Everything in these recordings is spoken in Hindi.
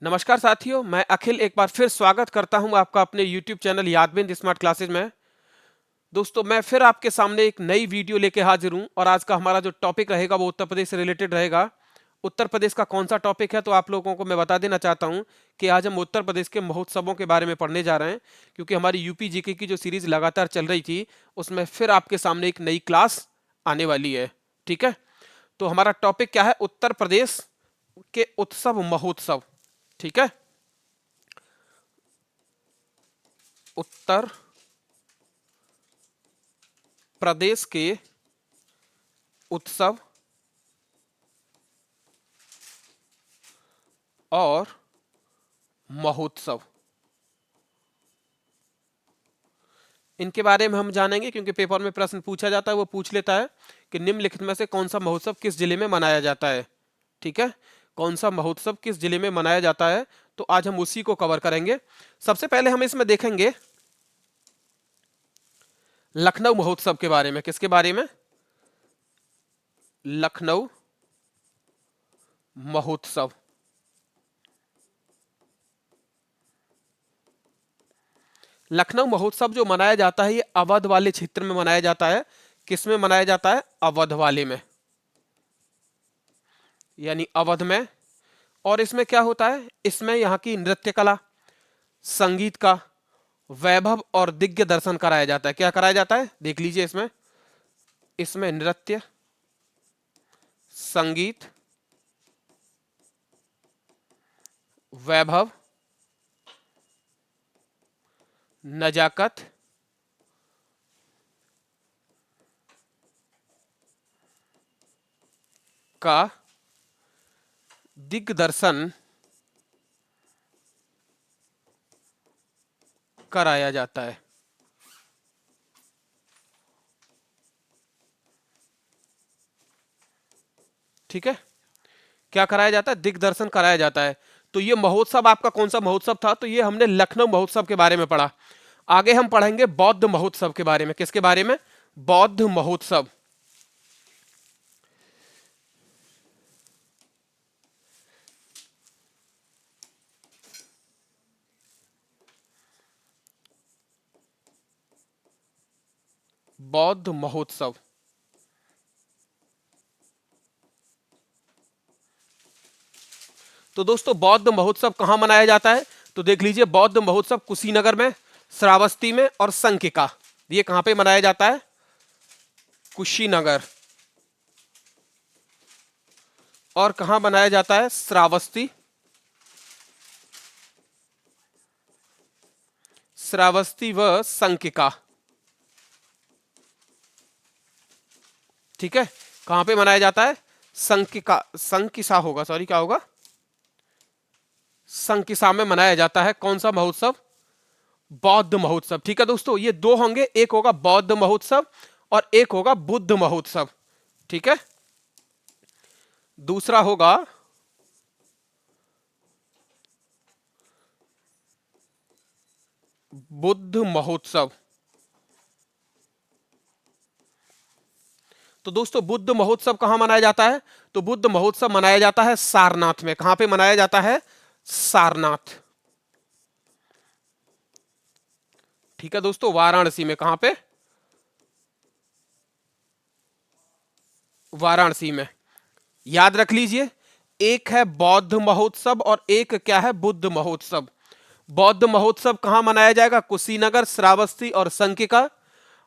नमस्कार साथियों, मैं अखिल एक बार फिर स्वागत करता हूं आपका अपने YouTube चैनल यादबिंद स्मार्ट क्लासेज में। दोस्तों, मैं फिर आपके सामने एक नई वीडियो लेके हाजिर हूं और आज का हमारा जो टॉपिक रहेगा वो उत्तर प्रदेश से रिलेटेड रहेगा। उत्तर प्रदेश का कौन सा टॉपिक है तो आप लोगों को मैं बता देना चाहता हूं कि आज हम उत्तर प्रदेश के महोत्सवों के बारे में पढ़ने जा रहे हैं, क्योंकि हमारी यूपी जीके की जो सीरीज लगातार चल रही थी उसमें फिर आपके सामने एक नई क्लास आने वाली है। ठीक है, तो हमारा टॉपिक क्या है? उत्तर प्रदेश के उत्सव महोत्सव। ठीक है, उत्तर प्रदेश के उत्सव और महोत्सव, इनके बारे में हम जानेंगे, क्योंकि पेपर में प्रश्न पूछा जाता है, वो पूछ लेता है कि निम्नलिखित में से कौन सा महोत्सव किस जिले में मनाया जाता है। ठीक है, कौन सा महोत्सव किस जिले में मनाया जाता है, तो आज हम उसी को कवर करेंगे। सबसे पहले हम इसमें देखेंगे लखनऊ महोत्सव के बारे में। किसके बारे में? लखनऊ महोत्सव। लखनऊ महोत्सव जो मनाया जाता है ये अवध वाले क्षेत्र में मनाया जाता है। किस में मनाया जाता है? अवध वाले में, यानी अवध में। और इसमें क्या होता है? इसमें यहाँ की नृत्य कला, संगीत का वैभव और दिव्य दर्शन कराया जाता है। क्या कराया जाता है? देख लीजिए, इसमें इसमें नृत्य, संगीत, वैभव, नजाकत, का दिग्दर्शन कराया जाता है। ठीक है, क्या कराया जाता है? दिग्दर्शन कराया जाता है। तो ये महोत्सव आपका कौन सा महोत्सव था? तो ये हमने लखनऊ महोत्सव के बारे में पढ़ा। आगे हम पढ़ेंगे बौद्ध महोत्सव के बारे में। किसके बारे में? बौद्ध महोत्सव। बौद्ध महोत्सव तो दोस्तों, बौद्ध महोत्सव कहां मनाया जाता है? तो देख लीजिए, बौद्ध महोत्सव कुशीनगर में, श्रावस्ती में और संकिका। ये कहां पे मनाया जाता है? कुशीनगर। और कहां मनाया जाता है? श्रावस्ती, श्रावस्ती व संकिका। ठीक है, कहां पे मनाया जाता है? संकिका, संकिसा होगा, सॉरी, क्या होगा? संकिसा में मनाया जाता है। कौन सा महोत्सव? बौद्ध महोत्सव। ठीक है दोस्तों, ये दो होंगे, एक होगा बौद्ध महोत्सव और एक होगा बुद्ध महोत्सव। ठीक है, दूसरा होगा बुद्ध महोत्सव। तो दोस्तों, बुद्ध महोत्सव कहां मनाया जाता है? तो बुद्ध महोत्सव मनाया जाता है सारनाथ में। कहां पे मनाया जाता है? सारनाथ। ठीक है दोस्तों, वाराणसी में। कहां पे? वाराणसी में। याद रख लीजिए, एक है बौद्ध महोत्सव और एक क्या है? बुद्ध महोत्सव। बौद्ध महोत्सव कहां मनाया जाएगा? कुशीनगर, श्रावस्ती और संकिका।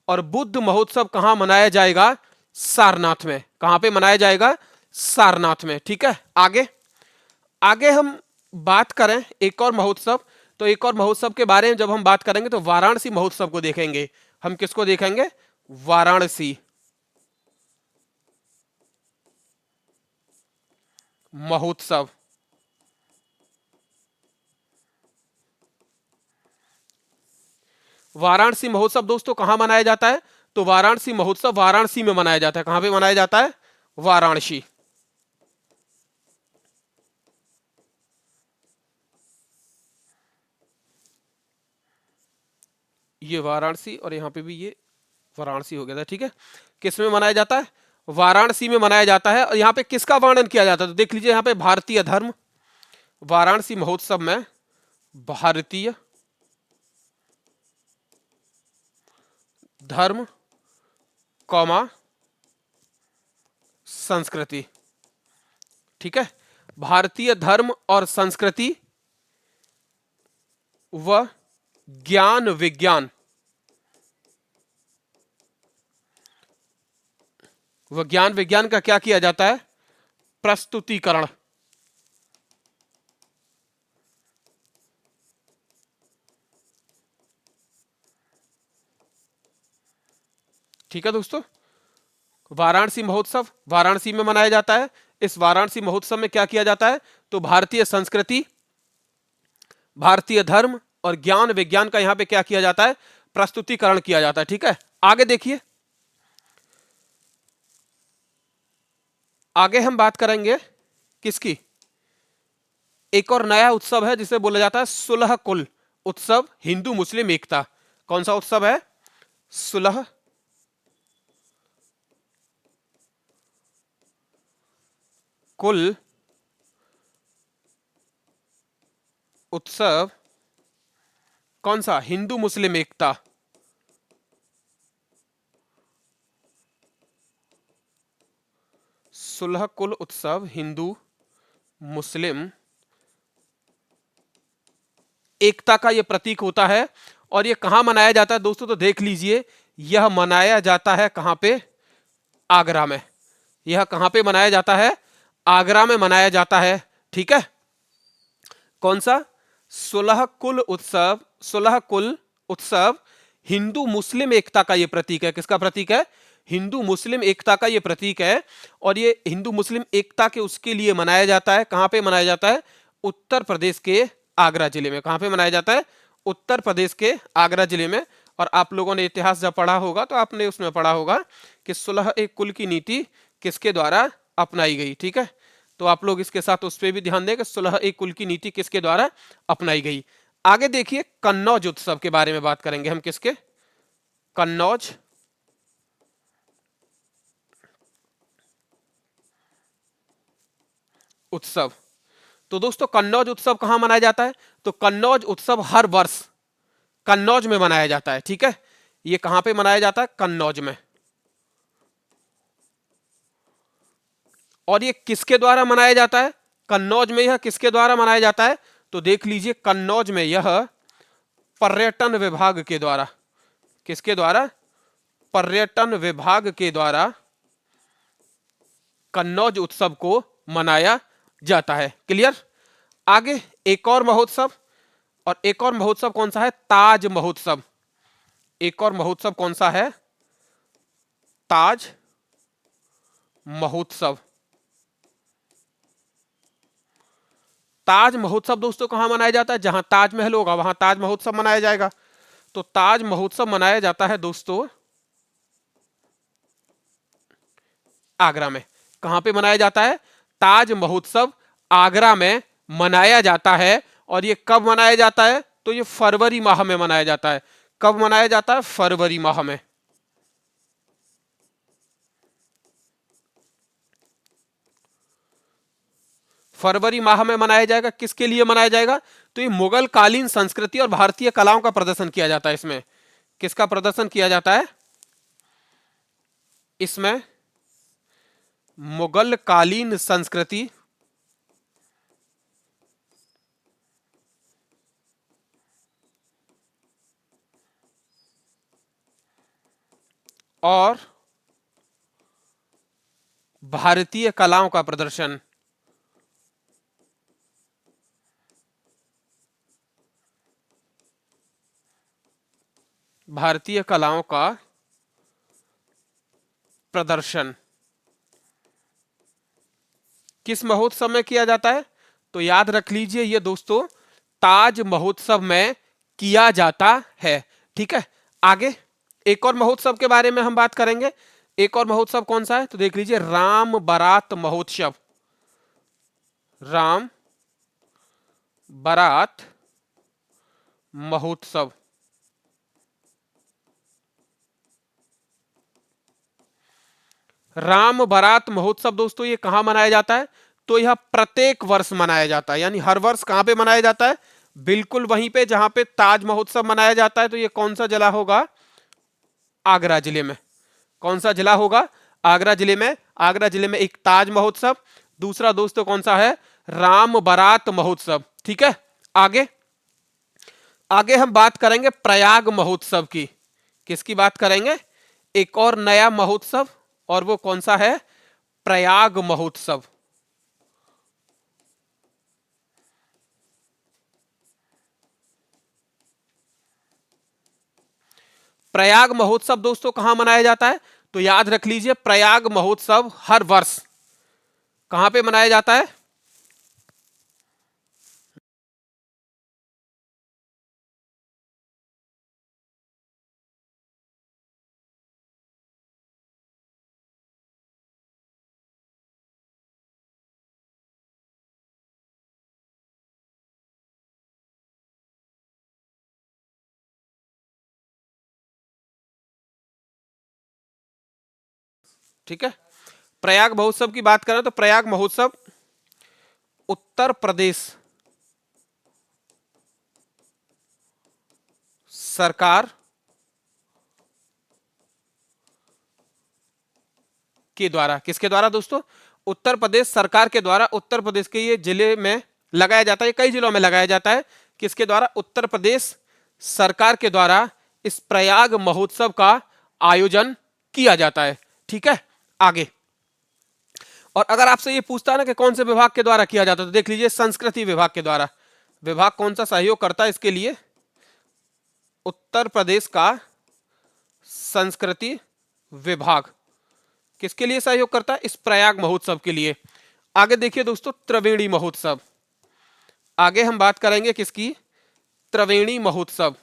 और बुद्ध महोत्सव कहां मनाया जाएगा? सारनाथ में। कहां पे मनाया जाएगा? सारनाथ में। ठीक है, आगे आगे हम बात करें एक और महोत्सव। तो एक और महोत्सव के बारे में जब हम बात करेंगे तो वाराणसी महोत्सव को देखेंगे। हम किसको देखेंगे? वाराणसी महोत्सव। वाराणसी महोत्सव दोस्तों कहां मनाया जाता है? तो वाराणसी महोत्सव वाराणसी में मनाया जाता है। कहां पे मनाया जाता है? वाराणसी। ये वाराणसी और यहां पे भी ये वाराणसी हो गया था। ठीक है, किस में मनाया जाता है? वाराणसी में मनाया जाता है। और यहां पे किसका वर्णन किया जाता है? तो देख लीजिए, यहां पे भारतीय धर्म, वाराणसी महोत्सव में भारतीय धर्म कौमा संस्कृति। ठीक है, भारतीय धर्म और संस्कृति व ज्ञान विज्ञान का क्या किया जाता है? प्रस्तुतिकरण। ठीक है दोस्तों, वाराणसी महोत्सव वाराणसी में मनाया जाता है। इस वाराणसी महोत्सव में क्या किया जाता है? तो भारतीय संस्कृति, भारतीय धर्म और ज्ञान विज्ञान का यहां पे क्या किया जाता है? प्रस्तुतिकरण किया जाता है। ठीक है, आगे देखिए, आगे हम बात करेंगे किसकी? एक और नया उत्सव है जिसे बोला जाता है सुलह कुल उत्सव हिंदू मुस्लिम एकता। कौन सा उत्सव है? सुलह कुल उत्सव। कौन सा? हिंदू मुस्लिम एकता। सुलह कुल उत्सव हिंदू मुस्लिम एकता का यह प्रतीक होता है। और यह कहां मनाया जाता है दोस्तों? तो देख लीजिए, यह मनाया जाता है कहां पे? आगरा में। यह कहां पे मनाया जाता है? आगरा में मनाया जाता है। ठीक है, कौन सा? सुलह कुल उत्सव। सुलह कुल उत्सव हिंदू मुस्लिम एकता का यह प्रतीक है। किसका प्रतीक है? हिंदू मुस्लिम एकता का यह प्रतीक है। और यह हिंदू मुस्लिम एकता के उसके लिए मनाया जाता है। कहां पे मनाया जाता है? उत्तर प्रदेश के आगरा जिले में। कहां पे मनाया जाता है? उत्तर प्रदेश के आगरा जिले में। और आप लोगों ने इतिहास जब पढ़ा होगा तो आपने उसमें पढ़ा होगा कि सुलह एक कुल की नीति किसके द्वारा अपनाई गई। ठीक है, तो आप लोग इसके साथ उस पर भी ध्यान दें कि सुलह एक कुल की नीति किसके द्वारा अपनाई गई। आगे देखिए, कन्नौज उत्सव के बारे में बात करेंगे हम। किसके? कन्नौज उत्सव। तो दोस्तों, कन्नौज उत्सव कहां मनाया जाता है? तो कन्नौज उत्सव हर वर्ष कन्नौज में मनाया जाता है। ठीक है, ये कहां पे मनाया जाता है? कन्नौज में। और ये किसके द्वारा मनाया जाता है? कन्नौज में यह किसके द्वारा मनाया जाता है? तो देख लीजिए, कन्नौज में यह पर्यटन विभाग के द्वारा। किसके द्वारा? पर्यटन विभाग के द्वारा कन्नौज उत्सव को मनाया जाता है। क्लियर? आगे एक और महोत्सव, और एक और महोत्सव कौन सा है? ताज महोत्सव। एक और महोत्सव कौन सा है? ताज महोत्सव। ताज महोत्सव दोस्तों कहां मनाया जाता है? जहां ताजमहल होगा वहां ताज महोत्सव मनाया जाएगा। तो ताज महोत्सव मनाया जाता है दोस्तों आगरा में। कहां पे मनाया जाता है? ताज महोत्सव आगरा में मनाया जाता है। और ये कब मनाया जाता है? तो ये फरवरी माह में मनाया जाता है। कब मनाया जाता है? फरवरी माह में। फरवरी माह में मनाया जाएगा। किसके लिए मनाया जाएगा? तो ये मुगल कालीन संस्कृति और भारतीय कलाओं का प्रदर्शन किया जाता है इसमें। किसका प्रदर्शन किया जाता है इसमें? मुगल कालीन संस्कृति और भारतीय कलाओं का प्रदर्शन। भारतीय कलाओं का प्रदर्शन किस महोत्सव में किया जाता है? तो याद रख लीजिए ये दोस्तों, ताज महोत्सव में किया जाता है। ठीक है, आगे एक और महोत्सव के बारे में हम बात करेंगे। एक और महोत्सव कौन सा है? तो देख लीजिए, राम बारात महोत्सव। राम बारात महोत्सव। राम बारात महोत्सव दोस्तों ये कहां मनाया जाता है? तो यह प्रत्येक वर्ष मनाया जाता है, यानी हर वर्ष कहां पे मनाया जाता है, बिल्कुल वहीं पे जहां पे ताज महोत्सव मनाया जाता है। तो ये कौन सा जिला होगा, आगरा जिले में। कौन सा जिला होगा, आगरा जिले में। आगरा जिले में एक ताज महोत्सव, दूसरा दोस्तों कौन सा है, राम बारात महोत्सव। ठीक है, आगे आगे हम बात करेंगे प्रयाग महोत्सव की। किसकी बात करेंगे, एक और नया महोत्सव, और वो कौन सा है, प्रयाग महोत्सव। प्रयाग महोत्सव दोस्तों कहां मनाया जाता है, तो याद रख लीजिए प्रयाग महोत्सव हर वर्ष कहां पे मनाया जाता है, ठीक है। प्रयाग महोत्सव की बात करें तो प्रयाग महोत्सव उत्तर प्रदेश सरकार के द्वारा, किसके द्वारा दोस्तों, उत्तर प्रदेश सरकार के द्वारा, उत्तर प्रदेश के ये जिले में लगाया जाता है, कई जिलों में लगाया जाता है। किसके द्वारा, उत्तर प्रदेश सरकार के द्वारा इस प्रयाग महोत्सव का आयोजन किया जाता है। ठीक है, आगे। और अगर आपसे ये पूछता है ना कि कौन से विभाग के द्वारा किया जाता है, तो देख लीजिए संस्कृति विभाग के द्वारा। विभाग कौन सा सहयोग करता है इसके लिए, उत्तर प्रदेश का संस्कृति विभाग किसके लिए सहयोग करता है, इस प्रयाग महोत्सव के लिए। आगे देखिए दोस्तों त्रिवेणी महोत्सव, आगे हम बात करेंगे किसकी, त्रिवेणी महोत्सव।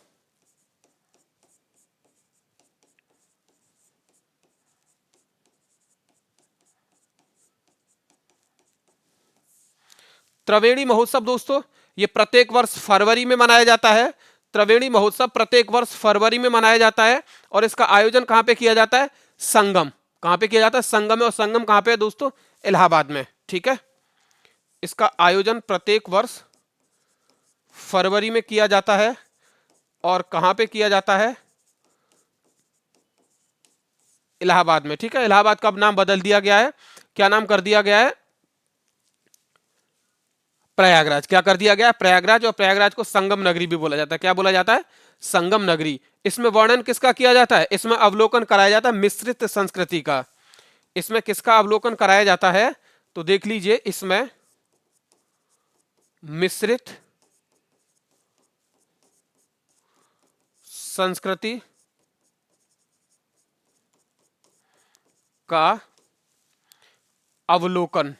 त्रिवेणी महोत्सव दोस्तों ये प्रत्येक वर्ष फरवरी में मनाया जाता है। त्रिवेणी महोत्सव प्रत्येक वर्ष फरवरी में मनाया जाता है, और इसका आयोजन कहां पे किया जाता है, संगम। कहां पे किया जाता है, संगम में। और संगम कहां पे है दोस्तों, इलाहाबाद में। ठीक है, इसका आयोजन प्रत्येक वर्ष फरवरी में किया जाता है, और कहां पे किया जाता है, इलाहाबाद में। ठीक है, इलाहाबाद का अब नाम बदल दिया गया है, क्या नाम कर दिया गया है, प्रयागराज। क्या कर दिया गया, प्रयागराज। और प्रयागराज को संगम नगरी भी बोला जाता है, क्या बोला जाता है, संगम नगरी। इसमें वर्णन किसका किया जाता है, इसमें अवलोकन कराया जाता है मिश्रित संस्कृति का। इसमें किसका अवलोकन कराया जाता है, तो देख लीजिए इसमें मिश्रित संस्कृति का अवलोकन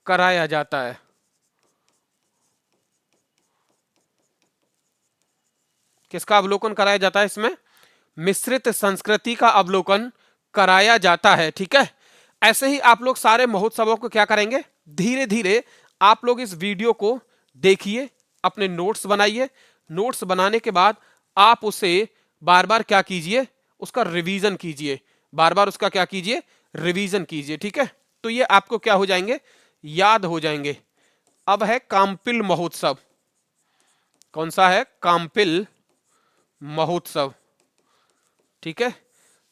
कराया जाता है। किसका अवलोकन कराया जाता है, इसमें मिश्रित संस्कृति का अवलोकन कराया जाता है। ठीक है, ऐसे ही आप लोग सारे महोत्सवों को क्या करेंगे, धीरे धीरे आप लोग इस वीडियो को देखिए, अपने नोट्स बनाइए। नोट्स बनाने के बाद आप उसे बार बार क्या कीजिए, उसका रिवीजन कीजिए। बार बार उसका क्या कीजिए, रिवीजन कीजिए। ठीक है, तो ये आपको क्या हो जाएंगे, याद हो जाएंगे। अब है काम्पिल महोत्सव। कौन सा है, काम्पिल महोत्सव। ठीक है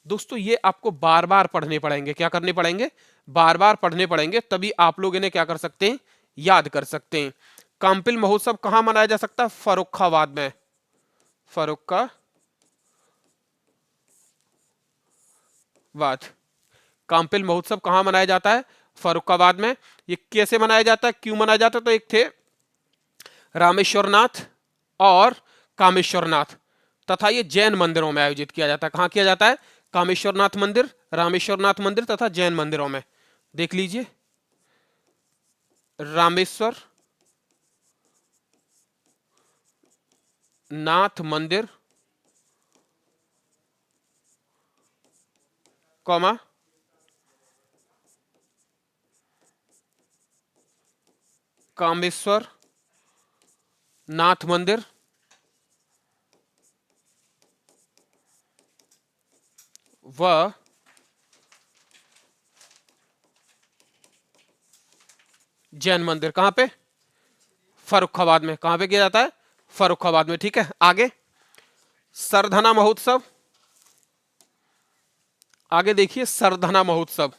दोस्तों, ये आपको बार बार पढ़ने पड़ेंगे। क्या करने पड़ेंगे, बार बार पढ़ने पड़ेंगे, तभी आप लोग इन्हें क्या कर सकते हैं, याद कर सकते हैं। काम्पिल महोत्सव कहां मनाया जा सकता है, फर्रुखाबाद में। फर्रुखाबाद। काम्पिल महोत्सव कहां मनाया जाता है, फर्रुखाबाद में। ये कैसे मनाया जाता है, क्यों मनाया जाता है, तो एक थे रामेश्वरनाथ और कामेश्वरनाथ, तथा ये जैन मंदिरों में आयोजित किया जाता है। कहां किया जाता है, कामेश्वरनाथ मंदिर, रामेश्वरनाथ मंदिर तथा जैन मंदिरों में। देख लीजिए रामेश्वर नाथ मंदिर, कौमा कामेश्वर नाथ मंदिर व जैन मंदिर कहां पे? फर्रुखाबाद में। कहां पे किया जाता है? फर्रुखाबाद में। ठीक है, आगे सरधना महोत्सव। आगे देखिए सरधना महोत्सव।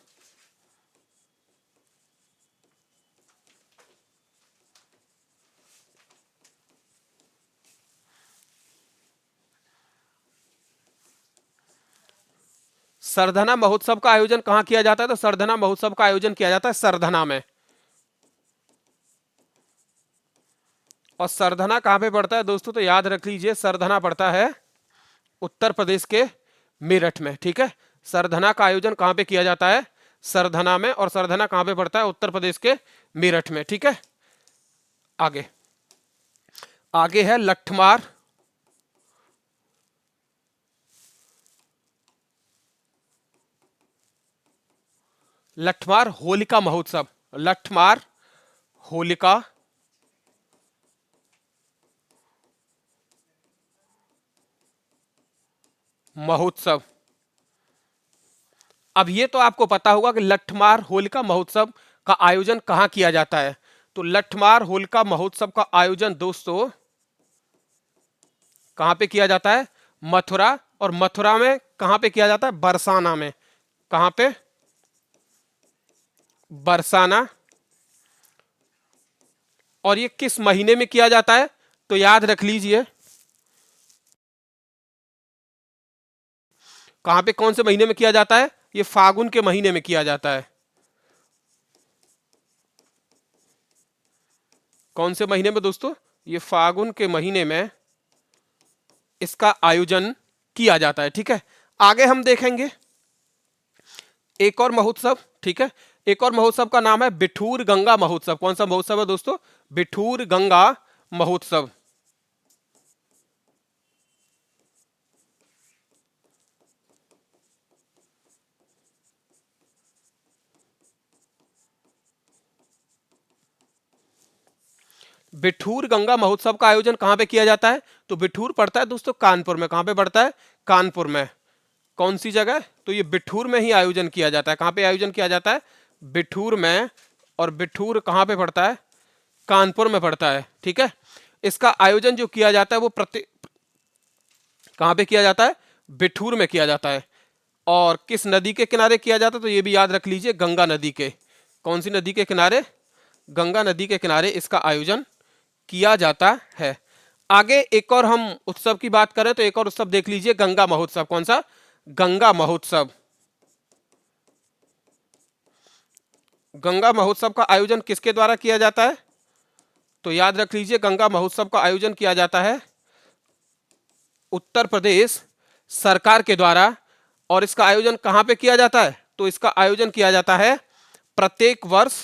सरधना महोत्सव का आयोजन कहां किया जाता है? तो सरधना महोत्सव का आयोजन किया जाता है सरधना में। और सरधना कहां पे पड़ता है दोस्तों? तो याद रख लीजिए सरधना पड़ता है उत्तर प्रदेश के मेरठ में। ठीक है, सरधना का आयोजन कहां पे किया जाता है? सरधना में। और सरधना कहां पे पड़ता है? उत्तर प्रदेश के मेरठ में। ठीक है, आगे आगे है लठमार। लठमार होलिका महोत्सव। लठमार होलिका महोत्सव। अब ये तो आपको पता होगा कि लठमार होलिका महोत्सव का आयोजन कहां किया जाता है। तो लठमार होलिका महोत्सव का आयोजन दोस्तों कहां पे किया जाता है? मथुरा। और मथुरा में कहां पे किया जाता है? बरसाना में। कहां पे? बरसाना। और ये किस महीने में किया जाता है? तो याद रख लीजिए कहां पे, कौन से महीने में किया जाता है? ये फागुन के महीने में किया जाता है। कौन से महीने में दोस्तों? ये फागुन के महीने में इसका आयोजन किया जाता है। ठीक है, आगे हम देखेंगे एक और महोत्सव। ठीक है, एक और महोत्सव का नाम है बिठूर गंगा महोत्सव। कौन सा महोत्सव है दोस्तों? बिठूर गंगा महोत्सव। बिठूर गंगा महोत्सव का आयोजन कहां पे किया जाता है? तो बिठूर पड़ता है दोस्तों कानपुर में। कहां पे पड़ता है? कानपुर में। कौन सी जगह? तो ये बिठूर में ही आयोजन किया जाता है। कहां पे आयोजन किया जाता है? बिठूर में। और बिठूर कहां पे पड़ता है? कानपुर में पड़ता है। ठीक है, इसका आयोजन जो किया जाता है वो कहां पे किया जाता है? बिठूर में किया जाता है। और किस नदी के किनारे किया जाता है? तो ये भी याद रख लीजिए गंगा नदी के। कौन सी नदी के किनारे? गंगा नदी के किनारे इसका आयोजन किया जाता है। आगे एक और हम उत्सव की बात करें तो एक और उत्सव देख लीजिए गंगा महोत्सव। कौन सा? गंगा महोत्सव। गंगा महोत्सव का आयोजन किसके द्वारा किया जाता है? तो याद रख लीजिए गंगा महोत्सव का आयोजन किया जाता है उत्तर प्रदेश सरकार के द्वारा। और इसका आयोजन कहां पे किया जाता है? तो इसका आयोजन किया जाता है प्रत्येक वर्ष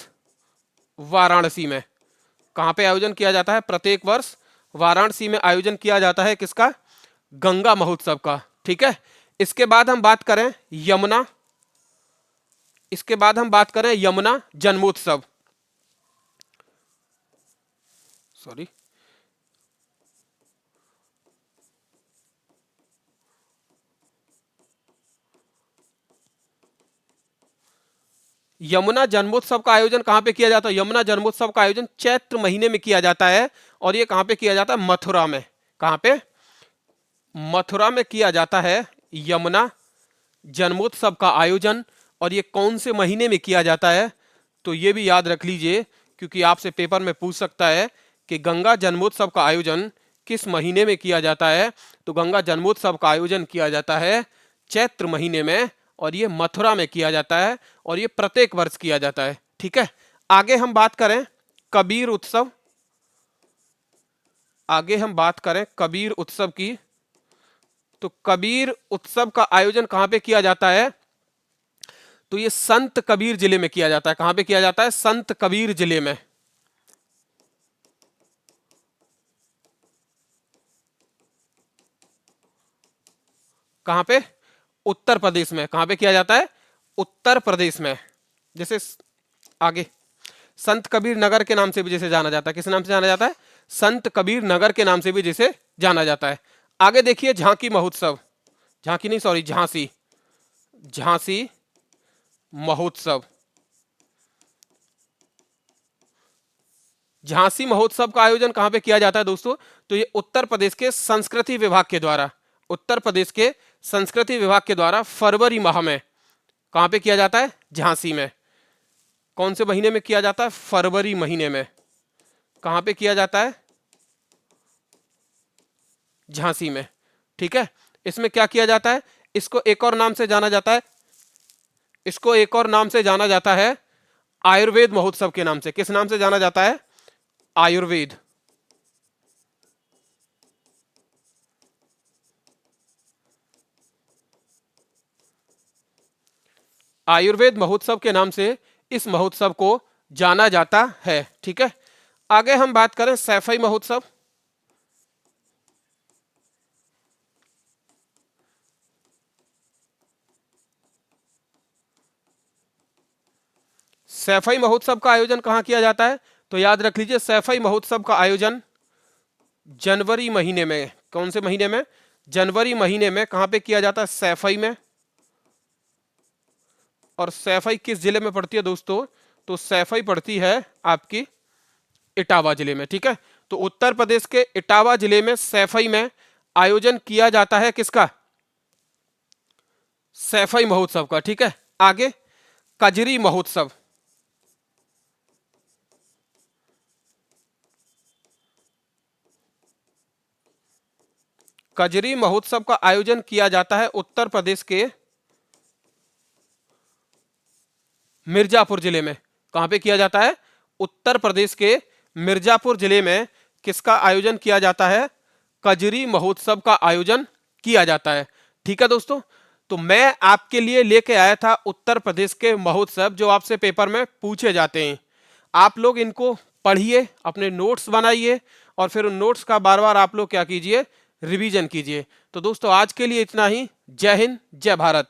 वाराणसी में। कहां पे आयोजन किया जाता है? प्रत्येक वर्ष वाराणसी में आयोजन किया जाता है किसका? गंगा महोत्सव का। ठीक है, इसके बाद हम बात करें यमुना। इसके बाद हम बात करें यमुना जन्मोत्सव। सॉरी, यमुना जन्मोत्सव का आयोजन कहां पे किया जाता है? यमुना जन्मोत्सव का आयोजन चैत्र महीने में किया जाता है। और ये कहां पे किया जाता है? मथुरा में। कहां पे? मथुरा में किया जाता है यमुना जन्मोत्सव का आयोजन। और ये कौन से महीने में किया जाता है? तो ये भी याद रख लीजिए क्योंकि आपसे पेपर में पूछ सकता है कि गंगा जन्मोत्सव का आयोजन किस महीने में किया जाता है। तो गंगा जन्मोत्सव का आयोजन किया जाता है चैत्र महीने में। और ये मथुरा में किया जाता है। और ये प्रत्येक वर्ष किया जाता है। ठीक है, आगे हम बात करें कबीर उत्सव। आगे हम बात करें कबीर उत्सव की। तो कबीर उत्सव का आयोजन कहां पे किया जाता है? तो ये संत कबीर जिले में किया जाता है। कहां पे किया जाता है? संत कबीर जिले में। कहां पे? उत्तर प्रदेश में। कहां पे किया जाता है? उत्तर प्रदेश में। जैसे आगे संत कबीर नगर के नाम से भी जैसे जाना जाता है। किस नाम से जाना जाता है? संत कबीर नगर के नाम से भी जैसे जाना जाता है। आगे देखिए झांकी महोत्सव। झांकी नहीं, सॉरी, झांसी। झांसी महोत्सव। झांसी महोत्सव का आयोजन कहां पे किया जाता है दोस्तों? तो ये उत्तर प्रदेश के संस्कृति विभाग के द्वारा, उत्तर प्रदेश के संस्कृति विभाग के द्वारा फरवरी माह में कहां पे किया जाता है? झांसी में। कौन से महीने में किया जाता है? फरवरी महीने में। कहां पे किया जाता है? झांसी में। ठीक है, इसमें क्या किया जाता है? इसको एक और नाम से जाना जाता है, इसको एक और नाम से जाना जाता है आयुर्वेद महोत्सव के नाम से। किस नाम से जाना जाता है? आयुर्वेद। आयुर्वेद महोत्सव के नाम से इस महोत्सव को जाना जाता है। ठीक है, आगे हम बात करें सैफई महोत्सव। सैफई महोत्सव का आयोजन कहां किया जाता है? तो याद रख लीजिए, सैफई महोत्सव का आयोजन जनवरी महीने में। कौन से महीने में? जनवरी महीने में। कहां पे किया जाता है? सैफई में। और सैफई किस जिले में पड़ती है दोस्तों? तो सैफई पड़ती है आपकी इटावा जिले में। ठीक है, तो उत्तर प्रदेश के इटावा जिले में सैफई में आयोजन किया जाता है किसका? सैफई महोत्सव का। ठीक है, आगे कजरी महोत्सव। कजरी महोत्सव का आयोजन किया जाता है उत्तर प्रदेश के मिर्जापुर जिले में। कहां पे किया जाता है? उत्तर प्रदेश के मिर्जापुर जिले में किसका आयोजन किया जाता है? कजरी महोत्सव का आयोजन किया जाता है। ठीक है दोस्तों, तो मैं आपके लिए लेके आया था उत्तर प्रदेश के महोत्सव जो आपसे पेपर में पूछे जाते हैं। आप लोग इनको पढ़िए, अपने नोट्स बनाइए और फिर उन नोट्स का बार बार आप लोग क्या कीजिए? रिवीजन कीजिए। तो दोस्तों आज के लिए इतना ही। जय हिंद, जय भारत।